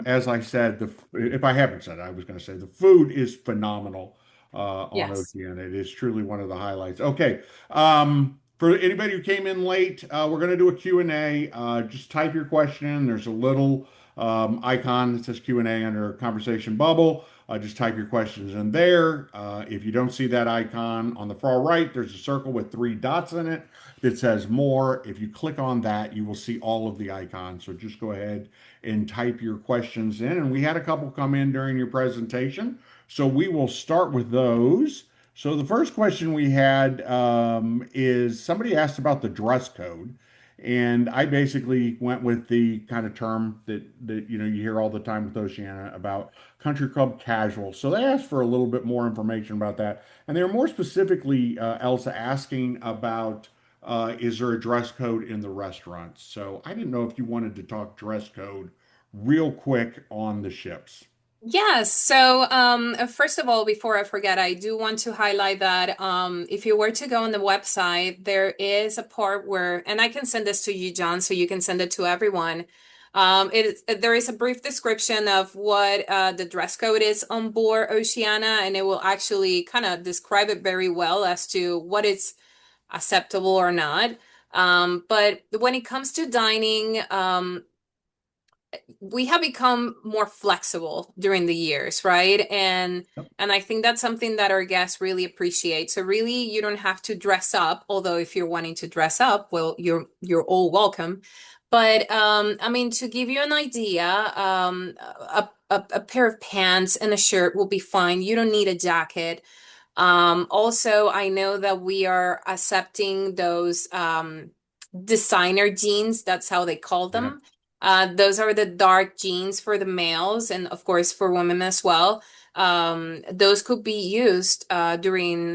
As I said, if I haven't said it, I was going to say the food is phenomenal on yes. Oceania. It is truly one of the highlights. Okay. For anybody who came in late, we're going to do a Q&A. Just type your question in. There's a little icon that says Q&A under conversation bubble. Just type your questions in there. If you don't see that icon on the far right, there's a circle with three dots in it that says more. If you click on that, you will see all of the icons. So just go ahead and type your questions in. And we had a couple come in during your presentation. So we will start with those. So the first question we had is somebody asked about the dress code. And I basically went with the kind of term that you hear all the time with Oceania about country club casual. So they asked for a little bit more information about that, and they were more specifically, Elsa, asking about is there a dress code in the restaurants? So I didn't know if you wanted to talk dress code real quick on the ships. Yes. So, first of all, before I forget, I do want to highlight that if you were to go on the website, there is a part where, and I can send this to you, John, so you can send it to everyone. There is a brief description of what the dress code is on board Oceania, and it will actually kind of describe it very well as to what is acceptable or not. But when it comes to dining, we have become more flexible during the years, right? And I think that's something that our guests really appreciate. So really, you don't have to dress up, although if you're wanting to dress up, well, you're all welcome. But I mean, to give you an idea, a pair of pants and a shirt will be fine. You don't need a jacket. Also, I know that we are accepting those designer jeans. That's how they call Yeah. them. Those are the dark jeans for the males and of course for women as well. Those could be used during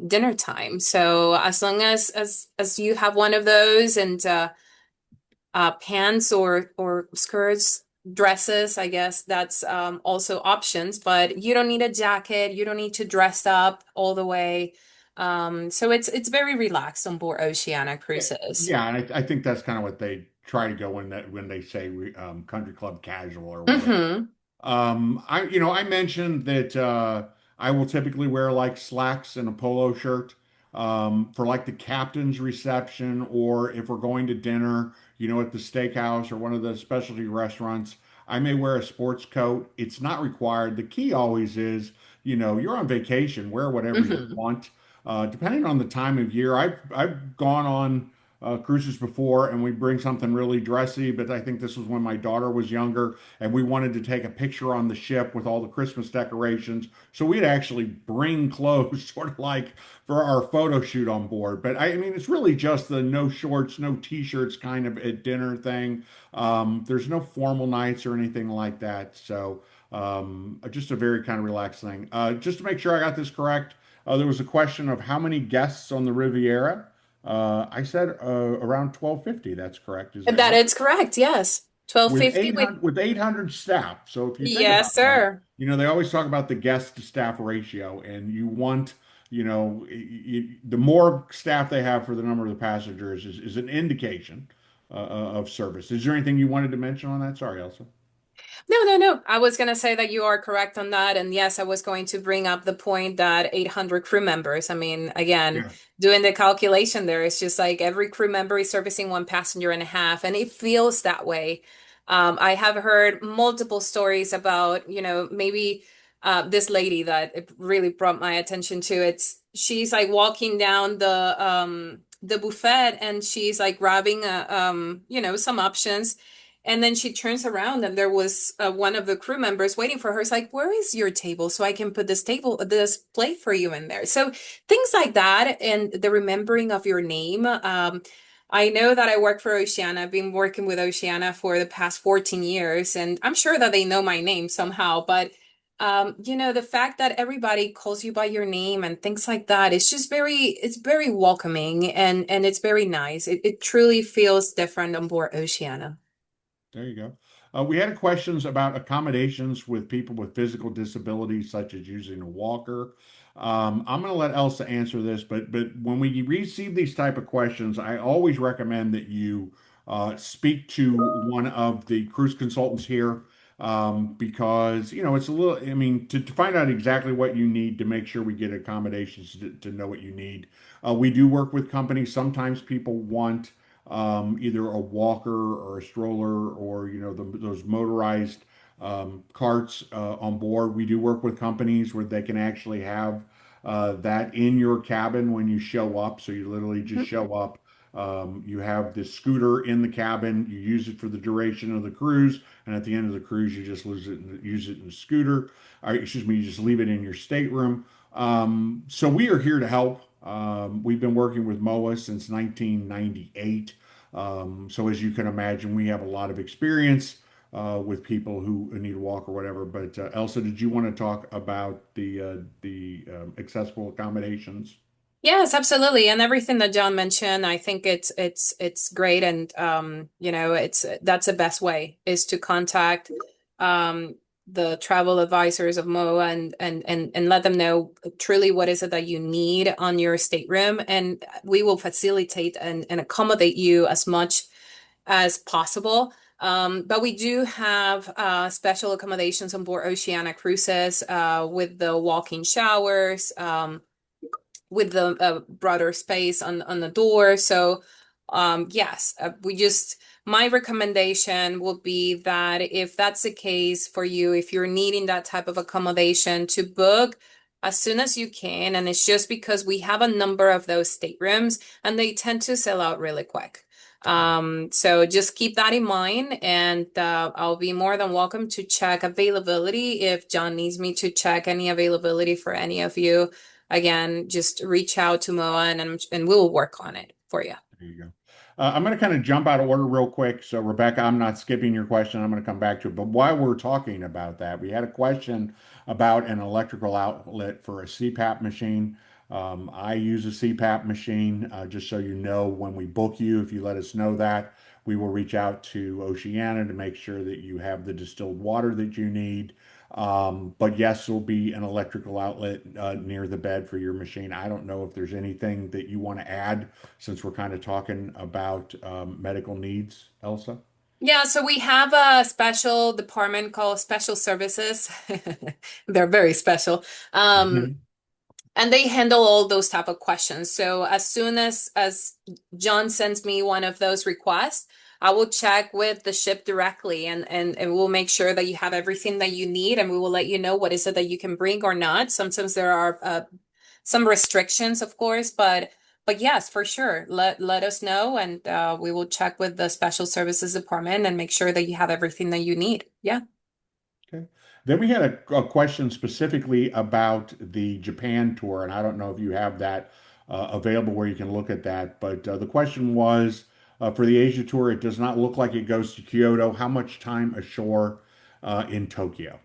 dinner time. So as long as you have one of those and pants or skirts, dresses, I guess that's also options, but you don't need a jacket, you don't need to dress up all the way. So it's very relaxed on board Oceania Yeah, Cruises. yeah, and I think that's kind of what they try to go when they say country club casual or whatever. Mm-hmm. I mentioned that I will typically wear like slacks and a polo shirt for like the captain's reception, or if we're going to dinner, at the steakhouse or one of the specialty restaurants, I may wear a sports coat. It's not required. The key always is, you're on vacation, wear whatever you Mm-hmm. want. Depending on the time of year, I've gone on. cruises before, and we bring something really dressy. But I think this was when my daughter was younger, and we wanted to take a picture on the ship with all the Christmas decorations. So we'd actually bring clothes, sort of like for our photo shoot on board. But I mean, it's really just the no shorts, no t-shirts kind of at dinner thing. There's no formal nights or anything like that. So just a very kind of relaxed thing. Just to make sure I got this correct, there was a question of how many guests on the Riviera. I said around 1250. That's correct. Is that That correct? is correct, yes. With 1250 with 800 staff. So if you think yes, about that, sir. they always talk about the guest to staff ratio, and you want, the more staff they have for the number of the passengers is an indication of service. Is there anything you wanted to mention on that? Sorry, Elsa. No, no, no. I was going to say that you are correct on that. And yes, I was going to bring up the point that 800 crew members. I mean, again, Yeah. doing the calculation there, it's just like every crew member is servicing one passenger and a half, and it feels that way. I have heard multiple stories about, maybe this lady that it really brought my attention to. She's like walking down the buffet and she's like grabbing some options. And then she turns around and there was one of the crew members waiting for her. It's like, where is your table so I can put this plate for you in there? So things like that and the remembering of your name. I know that I work for Oceania. I've been working with Oceania for the past 14 years, and I'm sure that they know my name somehow. But the fact that everybody calls you by your name and things like that, it's very welcoming and it's very nice. It truly feels different on board Oceania. There you go. We had questions about accommodations with people with physical disabilities, such as using a walker. I'm going to let Elsa answer this, but when we receive these type of questions, I always recommend that you speak to one of the cruise consultants here, because it's a little. I mean, to find out exactly what you need to make sure we get accommodations to know what you need. We do work with companies. Sometimes people want either a walker or a stroller or those motorized carts on board. We do work with companies where they can actually have that in your cabin when you show up. So you literally just show up. You have this scooter in the cabin. You use it for the duration of the cruise, and at the end of the cruise, you just use it in the scooter. Or, excuse me, you just leave it in your stateroom. So we are here to help. We've been working with MOA since 1998. So as you can imagine, we have a lot of experience with people who need a walk or whatever. But Elsa, did you want to talk about the accessible accommodations? Yes, absolutely. And everything that John mentioned, I think it's great. And it's that's the best way is to contact um the travel advisors of MOA and let them know truly what is it that you need on your stateroom. And we will facilitate and accommodate you as much as possible. But we do have special accommodations on board Oceania Cruises with the walk-in showers. With the broader space on the door. So, yes, my recommendation would be that if that's the case for you, if you're needing that type of accommodation, to book as soon as you can. And it's just because we have a number of those staterooms and they tend to sell out really quick. So just keep that in mind, and I'll be more than welcome to check availability if John needs me to check any availability for any of you. Again, just reach out to Moa and we'll work on it for you. There you go. I'm going to kind of jump out of order real quick. So, Rebecca, I'm not skipping your question. I'm going to come back to it. But while we're talking about that, we had a question about an electrical outlet for a CPAP machine. I use a CPAP machine, just so you know, when we book you, if you let us know that, we will reach out to Oceania to make sure that you have the distilled water that you need. But yes, there'll be an electrical outlet near the bed for your machine. I don't know if there's anything that you want to add since we're kind of talking about medical needs, Elsa. Yeah, so we have a special department called Special Services. They're very special. Um, Mhm. and they handle all those type of questions. So as soon as John sends me one of those requests, I will check with the ship directly and we'll make sure that you have everything that you need and we will let you know what is it that you can bring or not. Sometimes there are some restrictions, of course, but But yes, for sure. Let us know, and we will check with the special services department and make sure that you have everything that you need. Yeah. Okay. Then we had a question specifically about the Japan tour, and I don't know if you have that available where you can look at that. But the question was for the Asia tour, it does not look like it goes to Kyoto. How much time ashore in Tokyo?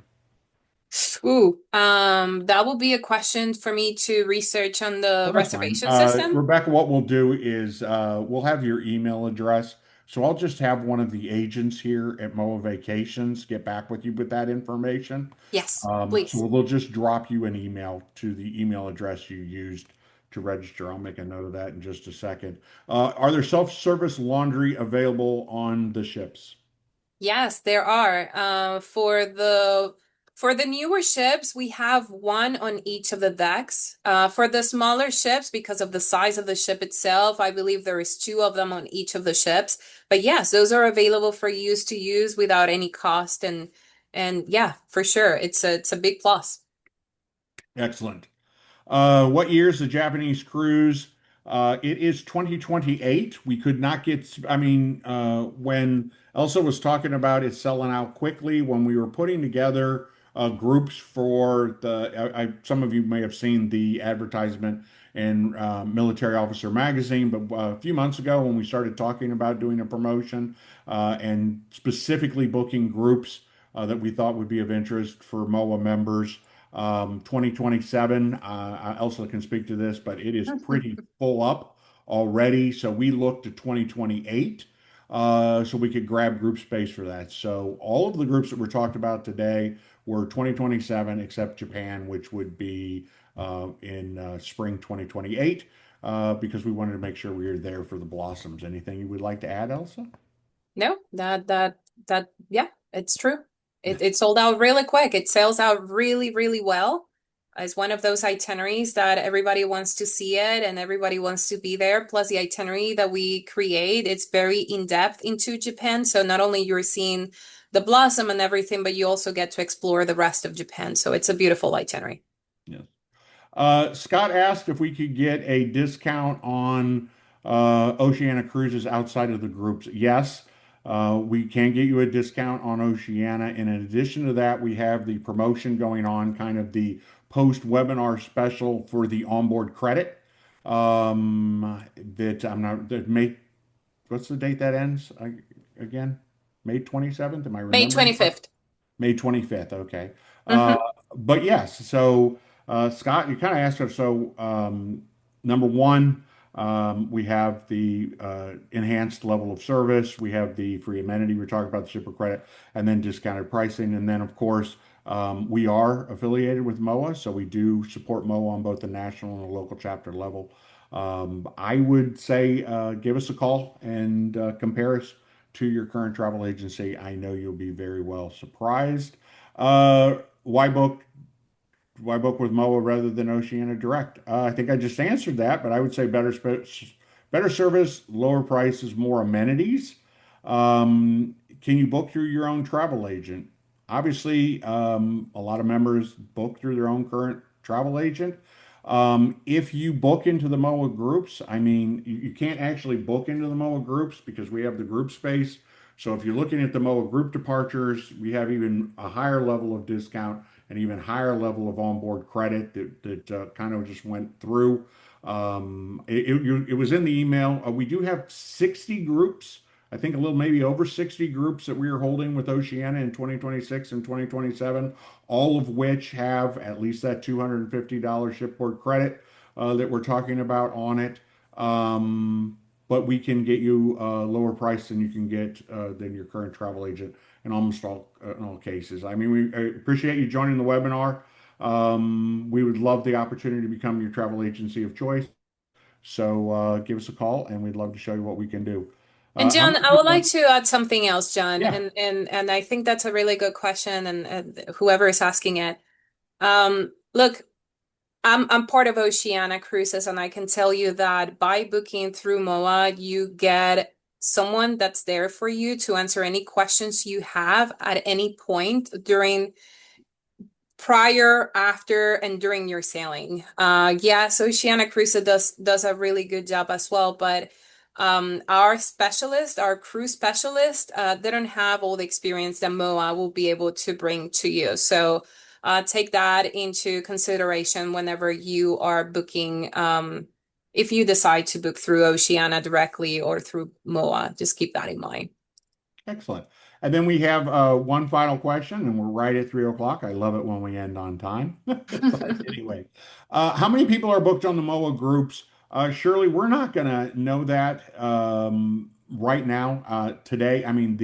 Ooh, that will be a question for me to research on the Well, that's fine. reservation system. Rebecca, what we'll do is we'll have your email address. So I'll just have one of the agents here at MOA Vacations get back with you with that information. Yes, So please. we'll just drop you an email to the email address you used to register. I'll make a note of that in just a second. Are there self-service laundry available on the ships? Yes, there are. For the newer ships, we have one on each of the decks. For the smaller ships, because of the size of the ship itself, I believe there is two of them on each of the ships. But yes, those are available for use without any cost, and yeah, for sure, it's a big plus. Excellent. What year is the Japanese cruise? It is 2028. We could not get, I mean, when Elsa was talking about it selling out quickly, when we were putting together groups for some of you may have seen the advertisement in Military Officer Magazine, but a few months ago when we started talking about doing a promotion and specifically booking groups that we thought would be of interest for MOA members. 2027. Elsa can speak to this, but it is pretty full up already. So we looked to 2028 so we could grab group space for that. So all of the groups that were talked about today were 2027, except Japan, which would be in spring 2028, because we wanted to make sure we were there for the blossoms. Anything you would like to add, Elsa? No, yeah, it's true. It sold out really quick. It sells out really, really well. It's one of those itineraries that everybody wants to see it and everybody wants to be there. Plus the itinerary that we create, it's very in-depth into Japan. So not only you're seeing the blossom and everything, but you also get to explore the rest of Japan. So it's a beautiful itinerary. Yes. Scott asked if we could get a discount on Oceania Cruises outside of the groups. Yes, we can get you a discount on Oceania. And in addition to that, we have the promotion going on, kind of the post-webinar special for the onboard credit. That I'm not that May. What's the date that ends again? May 27th. Am I May remembering? 25th. May 25th. Okay. Uh, Mm-hmm. but yes, so Scott, you kind of asked us. So, number one, we have the enhanced level of service. We have the free amenity. We're talking about the shipper credit and then discounted pricing. And then, of course, we are affiliated with MOA. So we do support MOA on both the national and the local chapter level. I would say give us a call and compare us to your current travel agency. I know you'll be very well surprised. Uh, why book? Why book with MOA rather than Oceania Direct? I think I just answered that, but I would say better service, lower prices, more amenities. Can you book through your own travel agent? Obviously, a lot of members book through their own current travel agent. If you book into the MOA groups, I mean, you can't actually book into the MOA groups because we have the group space. So if you're looking at the MOA group departures, we have even a higher level of discount and even higher level of onboard credit that kind of just went through. It was in the email. We do have 60 groups. I think a little maybe over 60 groups that we are holding with Oceania in 2026 and 2027, all of which have at least that $250 shipboard credit that we're talking about on it. But we can get you a lower price than you can get than your current travel agent in almost all in all cases. I mean, we appreciate you joining the webinar. We would love the opportunity to become your travel agency of choice. So give us a call, and we'd love to show you what we can do. And How John, many I would people? like to add something else, John, Yeah, and I think that's a really good question, and whoever is asking it. Look, I'm part of Oceania Cruises, and I can tell you that by booking through MOA, you get someone that's there for you to answer any questions you have at any point prior, after, and during your sailing. Yes, Oceania Cruises does a really good job as well, but our specialist, our cruise specialist, they don't have all the experience that MOA will be able to bring to you. So take that into consideration whenever you are booking. If you decide to book through Oceania directly or through MOA, just keep that in mind. Excellent. And then we have one final question, and we're right at 3 o'clock. I love it when we end on time. But anyway, how many people are booked on the MOA groups? Shirley, we're not going to know that right now, today. I mean,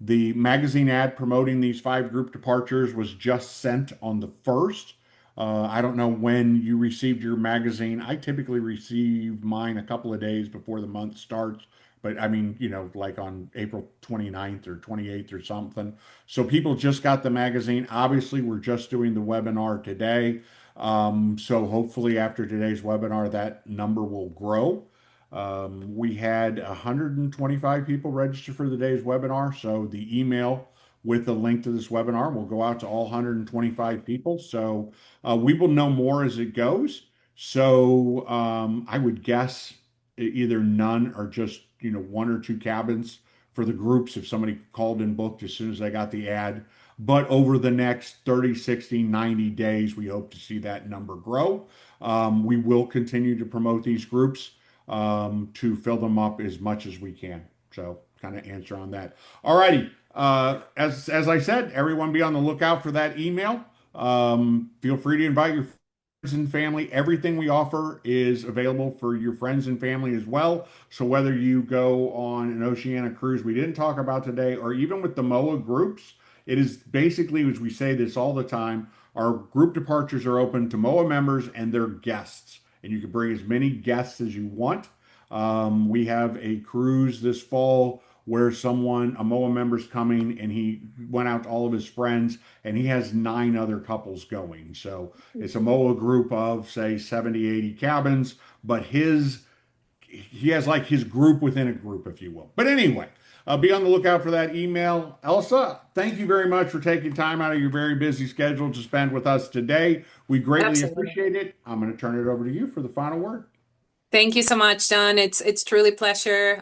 the magazine ad promoting these 5 group departures was just sent on the 1st. I don't know when you received your magazine. I typically receive mine a couple of days before the month starts, but I mean, like on April 29th or 28th or something. So people just got the magazine. Obviously, we're just doing the webinar today. So hopefully after today's webinar, that number will grow. We had 125 people register for the day's webinar. So the email with the link to this webinar will go out to all 125 people. So we will know more as it goes. So I would guess either none or just 1 or 2 cabins for the groups if somebody called and booked as soon as they got the ad. But over the next 30, 60, 90 days, we hope to see that number grow. We will continue to promote these groups to fill them up as much as we can. So kind of answer on that. All righty. As I said, everyone be on the lookout for that email. Feel free to invite your friends and family. Everything we offer is available for your friends and family as well. So whether you go on an Oceania cruise we didn't talk about today, or even with the MOA groups, it is basically, as we say this all the time, our group departures are open to MOA members and their guests, and you can bring as many guests as you want. We have a cruise this fall where a MOA member's coming, and he went out to all of his friends, and he has 9 other couples going. So it's a MOA group of, say, 70, 80 cabins, but he has like his group within a group, if you will. But anyway, be on the lookout for that email. Elsa, thank you very much for taking time out of your very busy schedule to spend with us today. We greatly Absolutely. appreciate it. I'm going to turn it over to you for the final word. Thank you so much, John. It's truly a pleasure.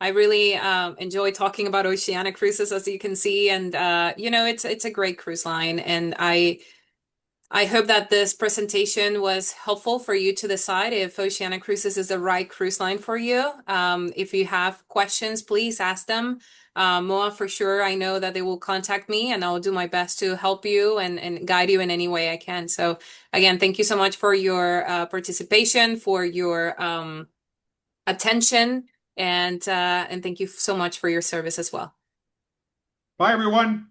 I really enjoy talking about Oceania Cruises, as you can see, and it's a great cruise line, and I hope that this presentation was helpful for you to decide if Oceania Cruises is the right cruise line for you. If you have questions, please ask them. Moa, for sure, I know that they will contact me and I'll do my best to help you and guide you in any way I can. So, again, thank you so much for your participation, for your attention, and thank you so much for your service as well. Bye, everyone.